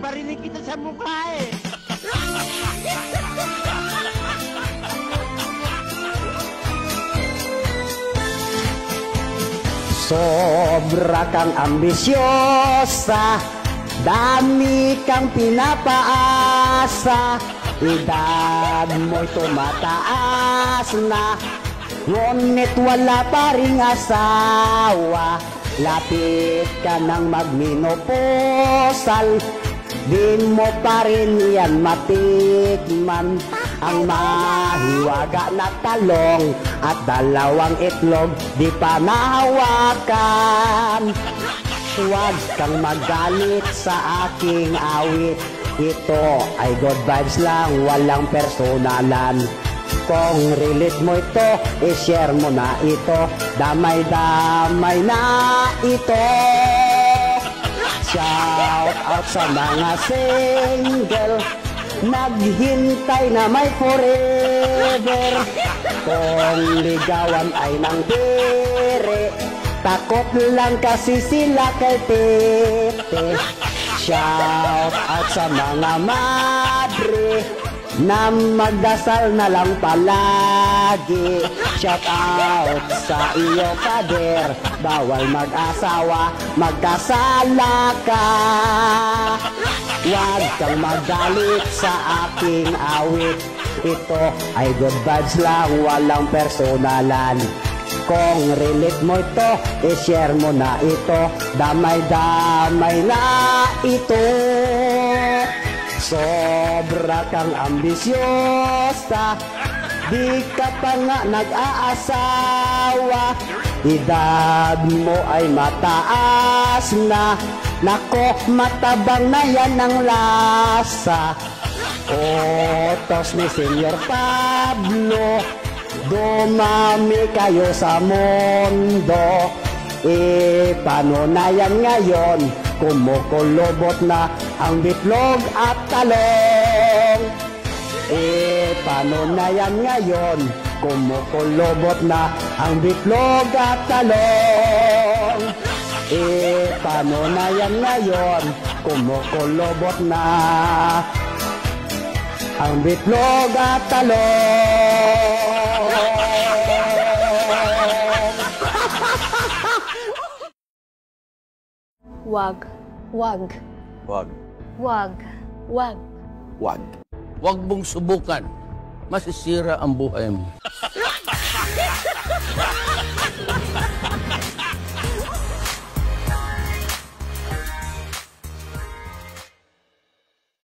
barinig kita sa mukha eh. Sobra kang ambisyosa, dami kang pinapaasa, edad mo'y tumataas na, ngunit wala pa ring asawa. Lapit ka nang magmenopausal, di mo pa rin yan matikman ang mahiwaga na talong at dalawang itlog di pa nahawakan. Huwag kang magalit sa aking awit, ito ay good vibes lang, walang personalan. Kung relate mo ito, i-share mo na ito, damay-damay na ito. Shout out sa mga single, naghintay na may forever. Kung ligawan ay nang dire, takot lang kasi sila kay tete. Shout out sa mga madre, na magdasal na lang palagi. Shout out sa iyo pader, bawal mag-asawa, magkasala ka. Huwag kang magalit sa aking awit, ito ay good vibes lang, walang personalan. Kung relate mo ito, i-share mo na ito, damay-damay na ito. Sobra kang ambisyosa, di ka pa nga nag-aasawa, edad mo ay mataas na, nako matabang na yan ang lasa. Utos ni Senyor Pablo, dumami kayo sa mundo, paano na yan ngayon? Kumukulubot na ang bitlog at talong. Paano na yan ngayon? Kumukulubot na ang bitlog at talong. Paano na yan ngayon? Kumukulubot na ang bitlog at talong. Wag. Wag. Wag. Wag. Wag. Wag. Wag mong subukan. Masisira ang buhay mo.